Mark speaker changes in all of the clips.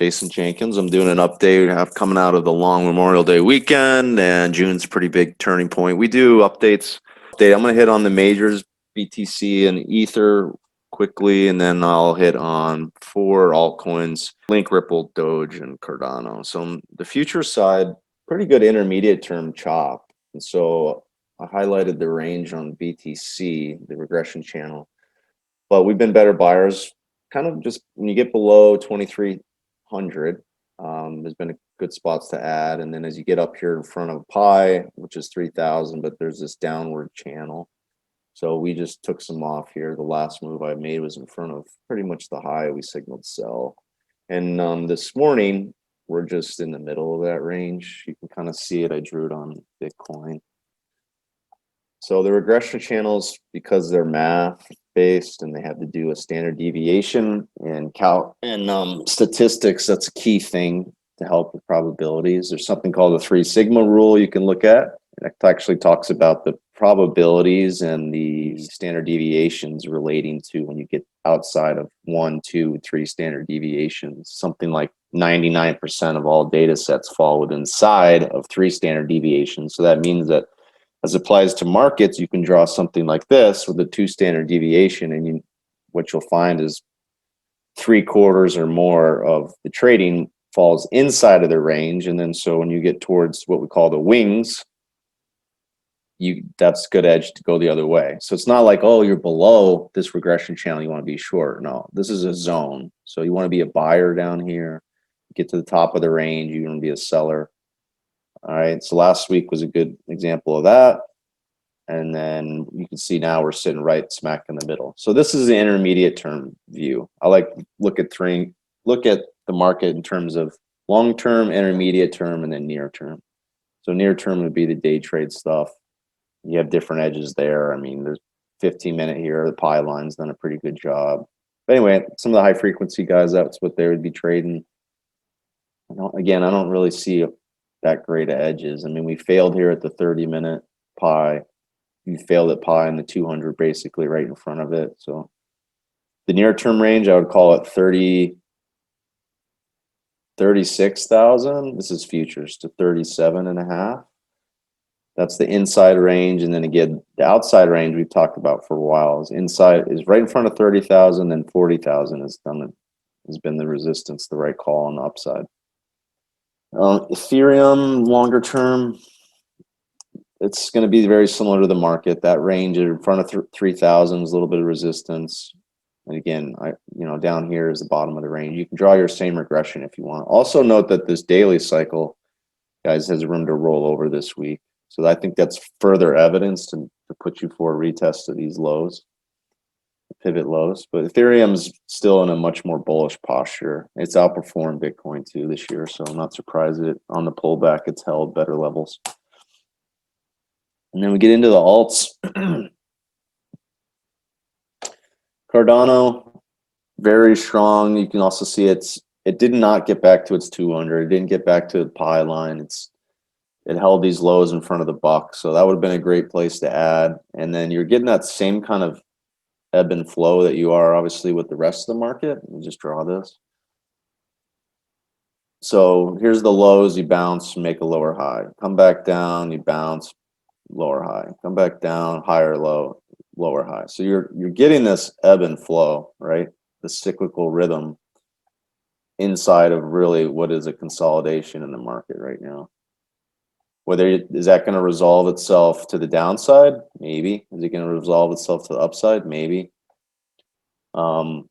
Speaker 1: Jason Jenkins. I'm doing an update coming out of the long Memorial Day weekend, and June's a pretty big turning point. We do updates. I'm going to hit on the majors, BTC and Ether quickly, and then I'll hit on 4 altcoins, Link, Ripple, Doge, and Cardano. So on the future side, pretty good intermediate term chop. And so I highlighted the range on BTC, the regression channel. But we've been better buyers. Kind of just when you get below 2,300, there's been good spots to add. And then as you get up here in front of Pi, which is 3,000, but there's this downward channel. So we just took some off here. The last move I made was in front of pretty much the high. We signaled sell. And this morning, we're just in the middle of that range. You can kind of see it. I drew it on Bitcoin. So the regression channels, because they're math based and they have to do a standard deviation and statistics, that's a key thing to help with probabilities. There's something called the 3 sigma rule you can look at. It actually talks about the probabilities and the standard deviations relating to when you get outside of 1, 2, 3 standard deviations. Something like 99% of all data sets fall within inside of 3 standard deviations. So that means that as applies to markets, you can draw something like this with a 2 standard deviation, and what you'll find is 3/4 or more of the trading falls inside of the range. And then so when you get towards what we call the wings, that's good edge to go the other way. So it's not like, oh, you're below this regression channel, you want to be short. No, this is a zone. So you want to be a buyer down here, get to the top of the range, you want to be a seller. All right, so last week was a good example of that. And then you can see now we're sitting right smack in the middle. So this is the intermediate term view. I like to look at the market in terms of long term, intermediate term, and then near term. So near term would be the day trade stuff. You have different edges there. I mean, there's 15-minute here. The Pi line's done a pretty good job. But anyway, some of the high frequency guys, that's what they would be trading. Again, I don't really see that great of edges. I mean, we failed here at the 30-minute Pi. We failed at Pi in the 200, basically right in front of it. So the near-term range, I would call it 36,000. This is futures to 37.5. That's the inside range. And then again, the outside range we've talked about for a while is right in front of 30,000, then 40,000 has been the resistance, the right call on the upside. Ethereum, longer term, it's going to be very similar to the market. That range in front of 3,000 is a little bit of resistance. And again, down here is the bottom of the range. You can draw your same regression if you want. Also note that this daily cycle, guys, has room to roll over this week. So I think that's further evidence to put you for a retest of these lows, pivot lows. But Ethereum's still in a much more bullish posture. It's outperformed Bitcoin too this year, so I'm not surprised that on the pullback it's held better levels. And then we get into the alts. Cardano, very strong. You can also see it did not get back to its 200. It didn't get back to the Pi line. It held these lows in front of the buck, so that would have been a great place to add. And then you're getting that same kind of ebb and flow that you are obviously with the rest of the market. Let me just draw this. So here's the lows, you bounce, make a lower high. Come back down, you bounce, lower high. Come back down, higher low, lower high. So you're getting this ebb and flow, right? The cyclical rhythm inside of really what is a consolidation in the market right now. Is that going to resolve itself to the downside? Maybe. Is it going to resolve itself to the upside? Maybe. You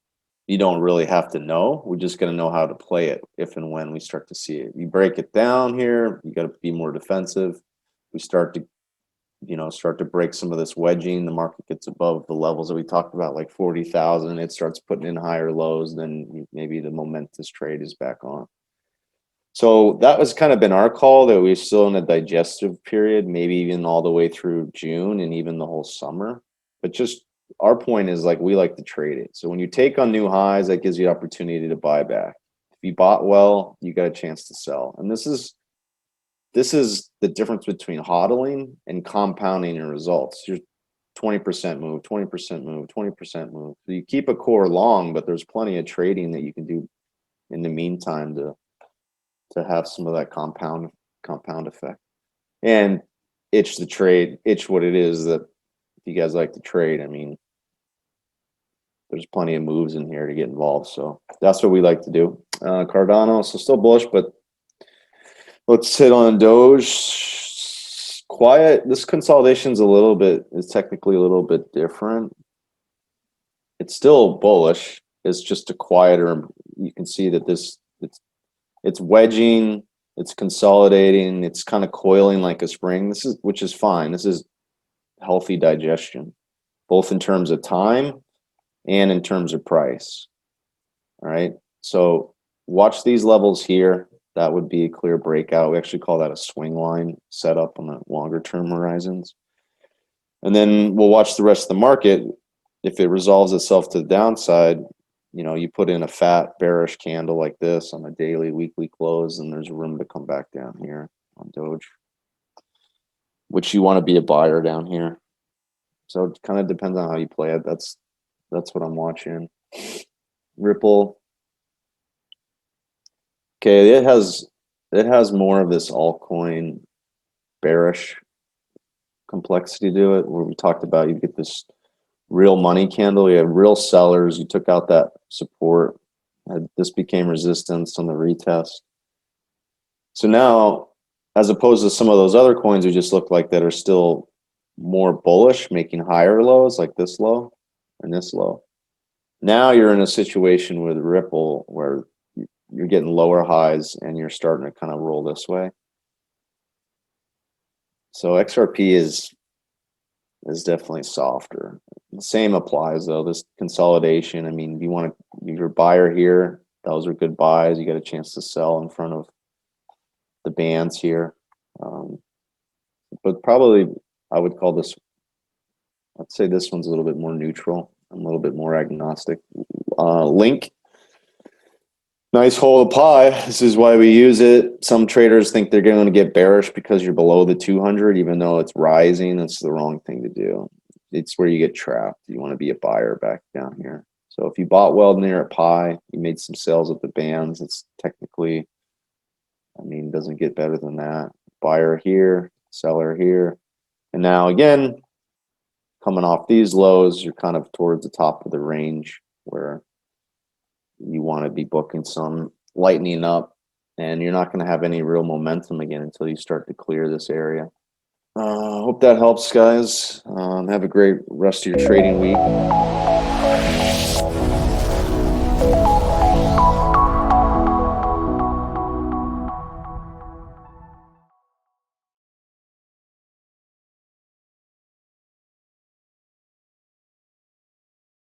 Speaker 1: don't really have to know. We're just going to know how to play it if and when we start to see it. You break it down here, you got to be more defensive. We start to break some of this wedging. The market gets above the levels that we talked about, like 40,000. It starts putting in higher lows. Then maybe the momentous trade is back on. So that was kind of been our call, that we're still in a digestive period, maybe even all the way through June and even the whole summer. But just our point is, like, we like to trade it. So when you take on new highs, that gives you opportunity to buy back. If you bought well, you got a chance to sell. And this is the difference between hodling and compounding your results. You're 20% move, 20% move, 20% move. So you keep a core long, but there's plenty of trading that you can do in the meantime to have some of that compound effect. And itch the trade, itch what it is that if you guys like to trade, I mean, there's plenty of moves in here to get involved. So that's what we like to do. Cardano, so still bullish, but let's hit on Doge. Quiet. This consolidation's is technically a little bit different. It's still bullish. It's just a quieter. You can see that it's wedging, it's consolidating, it's kind of coiling like a spring. Which is fine. This is healthy digestion, both in terms of time and in terms of price. All right. So watch these levels here. That would be a clear breakout. We actually call that a swing line setup on the longer term horizons. And then we'll watch the rest of the market. If it resolves itself to the downside, you know, you put in a fat bearish candle like this on a daily, weekly close, and there's room to come back down here on Doge, which you want to be a buyer down here. So it kind of depends on how you play it. That's what I'm watching. Ripple. Okay, it has more of this altcoin bearish complexity to it, where we talked about you get this real money candle, you have real sellers, you took out that support, this became resistance on the retest. So now, as opposed to some of those other coins we just looked like that are still more bullish, making higher lows like this low and this low, now you're in a situation with Ripple where you're getting lower highs and you're starting to kind of roll this way. So XRP is definitely softer. The same applies though. This consolidation, I mean, you want to, you're a buyer here, those are good buys. You got a chance to sell in front of the bands here. But probably I would call this, I'd say this one's a little bit more neutral. I'm a little bit more agnostic. Link. Nice hole of pie. This is why we use it. Some traders think they're going to get bearish because you're below the 200, even though it's rising. That's the wrong thing to do. It's where you get trapped. You want to be a buyer back down here. So if you bought well near a pie, you made some sales at the bands, it's technically, I mean, doesn't get better than that. Buyer here, seller here. And now again, coming off these lows, you're kind of towards the top of the range where you want to be booking some lightening up, and you're not going to have any real momentum again until you start to clear this area. Hope that helps, guys. Have a great rest of your trading week.